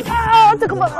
잠깐만.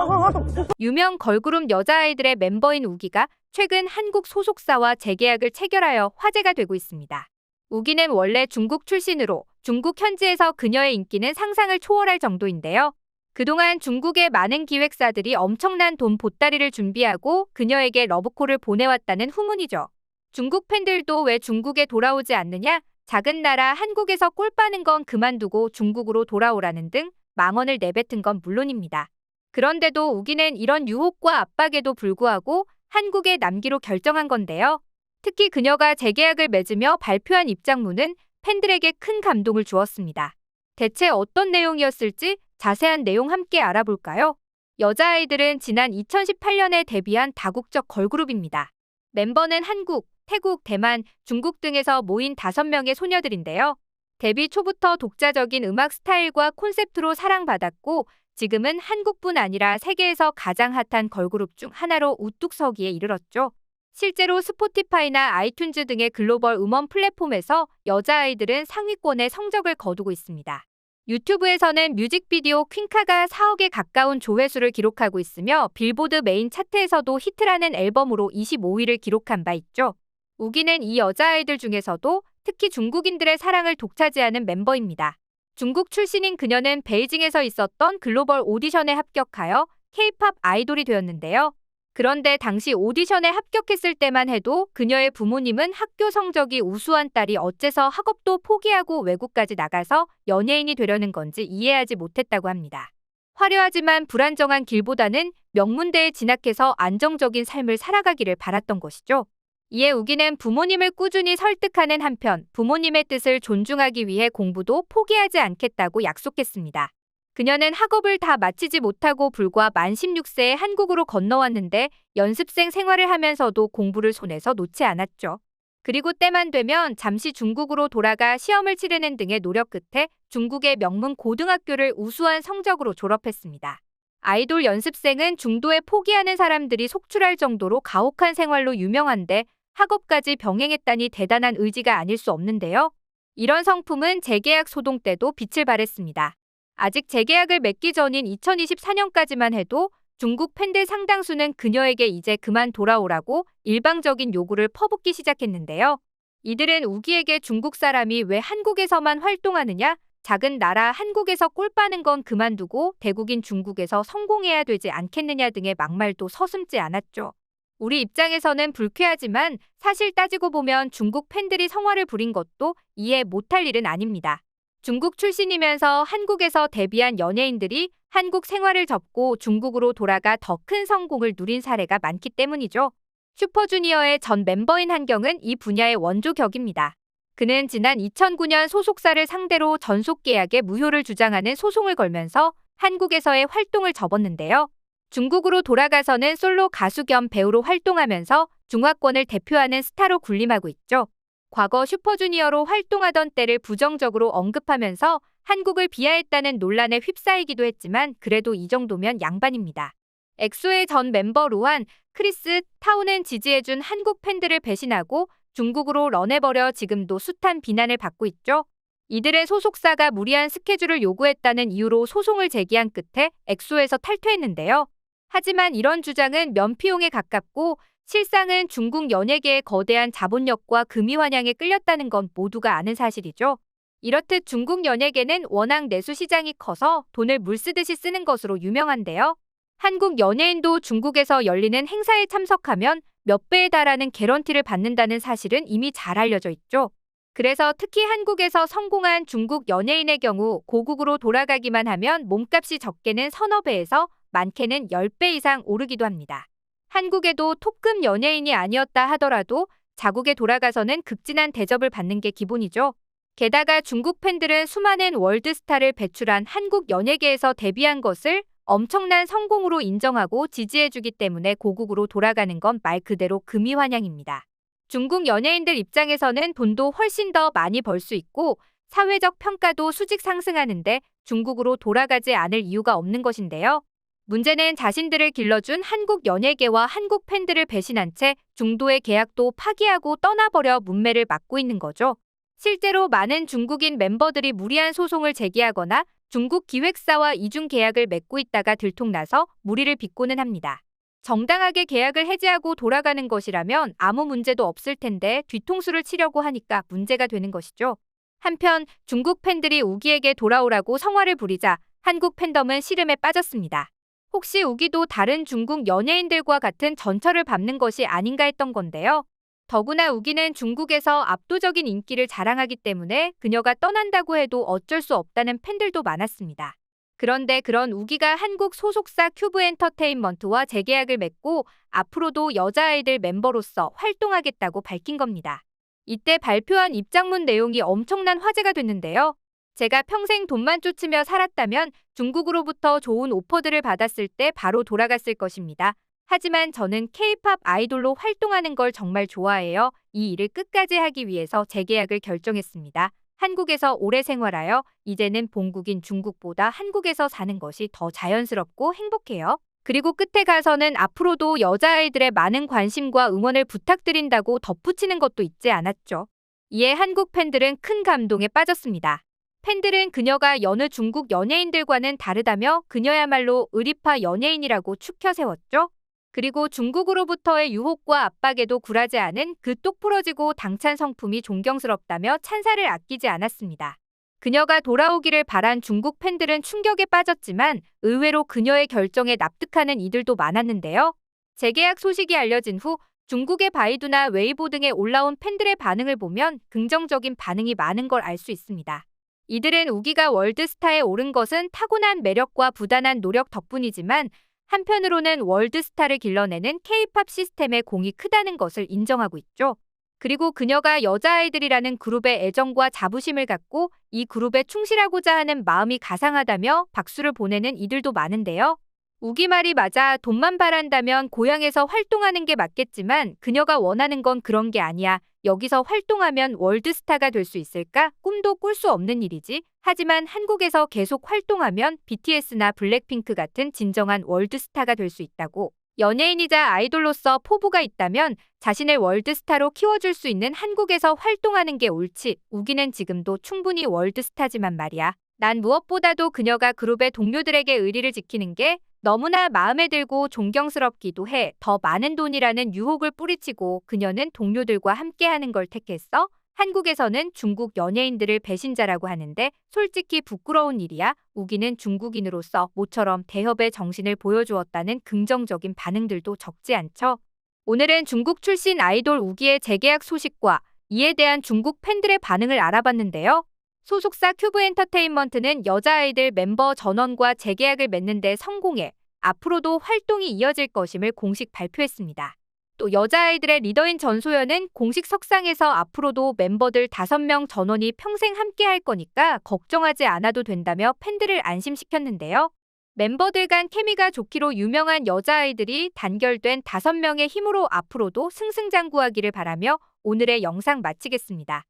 유명 걸그룹 여자아이들의 멤버인 우기가 최근 한국 소속사와 재계약을 체결하여 화제가 되고 있습니다. 우기는 원래 중국 출신으로 중국 현지에서 그녀의 인기는 상상을 초월할 정도인데요. 그동안 중국의 많은 기획사들이 엄청난 돈 보따리를 준비하고 그녀에게 러브콜을 보내왔다는 후문이죠. 중국 팬들도 왜 중국에 돌아오지 않느냐? 작은 나라 한국에서 꼴 빠는 건 그만두고 중국으로 돌아오라는 등 망언을 내뱉은 건 물론입니다. 그런데도 우기는 이런 유혹과 압박에도 불구하고 한국에 남기로 결정한 건데요. 특히 그녀가 재계약을 맺으며 발표한 입장문은 팬들에게 큰 감동을 주었습니다. 대체 어떤 내용이었을지 자세한 내용 함께 알아볼까요? 여자아이들은 지난 2018년에 데뷔한 다국적 걸그룹입니다. 멤버는 한국, 태국, 대만, 중국 등에서 모인 5명의 소녀들인데요. 데뷔 초부터 독자적인 음악 스타일과 콘셉트로 사랑받았고 지금은 한국뿐 아니라 세계에서 가장 핫한 걸그룹 중 하나로 우뚝 서기에 이르렀죠. 실제로 스포티파이나 아이튠즈 등의 글로벌 음원 플랫폼에서 여자아이들은 상위권의 성적을 거두고 있습니다. 유튜브에서는 뮤직비디오 퀸카가 4억에 가까운 조회수를 기록하고 있으며 빌보드 메인 차트에서도 히트라는 앨범으로 25위를 기록한 바 있죠. 우기는 이 여자아이들 중에서도 특히 중국인들의 사랑을 독차지하는 멤버입니다. 중국 출신인 그녀는 베이징에서 있었던 글로벌 오디션에 합격하여 K-팝 아이돌이 되었는데요. 그런데 당시 오디션에 합격했을 때만 해도 그녀의 부모님은 학교 성적이 우수한 딸이 어째서 학업도 포기하고 외국까지 나가서 연예인이 되려는 건지 이해하지 못했다고 합니다. 화려하지만 불안정한 길보다는 명문대에 진학해서 안정적인 삶을 살아가기를 바랐던 것이죠. 이에 우기는 부모님을 꾸준히 설득하는 한편 부모님의 뜻을 존중하기 위해 공부도 포기하지 않겠다고 약속했습니다. 그녀는 학업을 다 마치지 못하고 불과 만 16세에 한국으로 건너왔는데 연습생 생활을 하면서도 공부를 손에서 놓지 않았죠. 그리고 때만 되면 잠시 중국으로 돌아가 시험을 치르는 등의 노력 끝에 중국의 명문 고등학교를 우수한 성적으로 졸업했습니다. 아이돌 연습생은 중도에 포기하는 사람들이 속출할 정도로 가혹한 생활로 유명한데 학업까지 병행했다니 대단한 의지가 아닐 수 없는데요. 이런 성품은 재계약 소동 때도 빛을 발했습니다. 아직 재계약을 맺기 전인 2024년까지만 해도 중국 팬들 상당수는 그녀에게 이제 그만 돌아오라고 일방적인 요구를 퍼붓기 시작했는데요. 이들은 우기에게 중국 사람이 왜 한국에서만 활동하느냐? 작은 나라 한국에서 꼴 빠는 건 그만두고 대국인 중국에서 성공해야 되지 않겠느냐 등의 막말도 서슴지 않았죠. 우리 입장에서는 불쾌하지만 사실 따지고 보면 중국 팬들이 성화를 부린 것도 이해 못할 일은 아닙니다. 중국 출신이면서 한국에서 데뷔한 연예인들이 한국 생활을 접고 중국으로 돌아가 더 큰 성공을 누린 사례가 많기 때문이죠. 슈퍼주니어의 전 멤버인 한경은 이 분야의 원조격입니다. 그는 지난 2009년 소속사를 상대로 전속 계약의 무효를 주장하는 소송을 걸면서 한국에서의 활동을 접었는데요. 중국으로 돌아가서는 솔로 가수 겸 배우로 활동하면서 중화권을 대표하는 스타로 군림하고 있죠. 과거 슈퍼주니어로 활동하던 때를 부정적으로 언급하면서 한국을 비하했다는 논란에 휩싸이기도 했지만 그래도 이 정도면 양반입니다. 엑소의 전 멤버 로한, 크리스, 타오는 지지해준 한국 팬들을 배신하고 중국으로 런해버려 지금도 숱한 비난을 받고 있죠. 이들의 소속사가 무리한 스케줄을 요구했다는 이유로 소송을 제기한 끝에 엑소에서 탈퇴했는데요. 하지만 이런 주장은 면피용에 가깝고 실상은 중국 연예계의 거대한 자본력과 금이환영에 끌렸다는 건 모두가 아는 사실이죠. 이렇듯 중국 연예계는 워낙 내수 시장이 커서 돈을 물쓰듯이 쓰는 것으로 유명한데요. 한국 연예인도 중국에서 열리는 행사에 참석하면 몇 배에 달하는 개런티를 받는다는 사실은 이미 잘 알려져 있죠. 그래서 특히 한국에서 성공한 중국 연예인의 경우 고국으로 돌아가기만 하면 몸값이 적게는 서너 배에서 많게는 10배 이상 오르기도 합니다. 한국에도 톱급 연예인이 아니었다 하더라도 자국에 돌아가서는 극진한 대접을 받는 게 기본이죠. 게다가 중국 팬들은 수많은 월드스타를 배출한 한국 연예계에서 데뷔한 것을 엄청난 성공으로 인정하고 지지해주기 때문에 고국으로 돌아가는 건 말 그대로 금이환영입니다. 중국 연예인들 입장에서는 돈도 훨씬 더 많이 벌 수 있고 사회적 평가도 수직 상승하는데 중국으로 돌아가지 않을 이유가 없는 것인데요. 문제는 자신들을 길러준 한국 연예계와 한국 팬들을 배신한 채 중도의 계약도 파기하고 떠나버려 문매를 맞고 있는 거죠. 실제로 많은 중국인 멤버들이 무리한 소송을 제기하거나 중국 기획사와 이중 계약을 맺고 있다가 들통나서 무리를 빚고는 합니다. 정당하게 계약을 해지하고 돌아가는 것이라면 아무 문제도 없을 텐데 뒤통수를 치려고 하니까 문제가 되는 것이죠. 한편 중국 팬들이 우기에게 돌아오라고 성화를 부리자 한국 팬덤은 시름에 빠졌습니다. 혹시 우기도 다른 중국 연예인들과 같은 전철을 밟는 것이 아닌가 했던 건데요. 더구나 우기는 중국에서 압도적인 인기를 자랑하기 때문에 그녀가 떠난다고 해도 어쩔 수 없다는 팬들도 많았습니다. 그런데 그런 우기가 한국 소속사 큐브엔터테인먼트와 재계약을 맺고 앞으로도 여자아이들 멤버로서 활동하겠다고 밝힌 겁니다. 이때 발표한 입장문 내용이 엄청난 화제가 됐는데요. 제가 평생 돈만 쫓으며 살았다면 중국으로부터 좋은 오퍼들을 받았을 때 바로 돌아갔을 것입니다. 하지만 저는 K-팝 아이돌로 활동하는 걸 정말 좋아해요. 이 일을 끝까지 하기 위해서 재계약을 결정했습니다. 한국에서 오래 생활하여 이제는 본국인 중국보다 한국에서 사는 것이 더 자연스럽고 행복해요. 그리고 끝에 가서는 앞으로도 여자아이들의 많은 관심과 응원을 부탁드린다고 덧붙이는 것도 잊지 않았죠. 이에 한국 팬들은 큰 감동에 빠졌습니다. 팬들은 그녀가 여느 중국 연예인들과는 다르다며 그녀야말로 의리파 연예인이라고 추켜 세웠죠. 그리고 중국으로부터의 유혹과 압박에도 굴하지 않은 그 똑부러지고 당찬 성품이 존경스럽다며 찬사를 아끼지 않았습니다. 그녀가 돌아오기를 바란 중국 팬들은 충격에 빠졌지만 의외로 그녀의 결정에 납득하는 이들도 많았는데요. 재계약 소식이 알려진 후 중국의 바이두나 웨이보 등에 올라온 팬들의 반응을 보면 긍정적인 반응이 많은 걸 알 수 있습니다. 이들은 우기가 월드스타에 오른 것은 타고난 매력과 부단한 노력 덕분이지만 한편으로는 월드스타를 길러내는 K-팝 시스템의 공이 크다는 것을 인정하고 있죠. 그리고 그녀가 여자아이들이라는 그룹에 애정과 자부심을 갖고 이 그룹에 충실하고자 하는 마음이 가상하다며 박수를 보내는 이들도 많은데요. 우기 말이 맞아. 돈만 바란다면 고향에서 활동하는 게 맞겠지만 그녀가 원하는 건 그런 게 아니야. 여기서 활동하면 월드스타가 될 수 있을까? 꿈도 꿀 수 없는 일이지. 하지만 한국에서 계속 활동하면 BTS나 블랙핑크 같은 진정한 월드스타가 될 수 있다고. 연예인이자 아이돌로서 포부가 있다면 자신을 월드스타로 키워줄 수 있는 한국에서 활동하는 게 옳지. 우기는 지금도 충분히 월드스타지만 말이야. 난 무엇보다도 그녀가 그룹의 동료들에게 의리를 지키는 게 너무나 마음에 들고 존경스럽기도 해. 더 많은 돈이라는 유혹을 뿌리치고 그녀는 동료들과 함께하는 걸 택했어. 한국에서는 중국 연예인들을 배신자라고 하는데 솔직히 부끄러운 일이야. 우기는 중국인으로서 모처럼 대협의 정신을 보여주었다는 긍정적인 반응들도 적지 않죠. 오늘은 중국 출신 아이돌 우기의 재계약 소식과 이에 대한 중국 팬들의 반응을 알아봤는데요. 소속사 큐브엔터테인먼트는 여자아이들 멤버 전원과 재계약을 맺는 데 성공해 앞으로도 활동이 이어질 것임을 공식 발표했습니다. 또 여자아이들의 리더인 전소연은 공식 석상에서 앞으로도 멤버들 5명 전원이 평생 함께할 거니까 걱정하지 않아도 된다며 팬들을 안심시켰는데요. 멤버들 간 케미가 좋기로 유명한 여자아이들이 단결된 5명의 힘으로 앞으로도 승승장구하기를 바라며 오늘의 영상 마치겠습니다.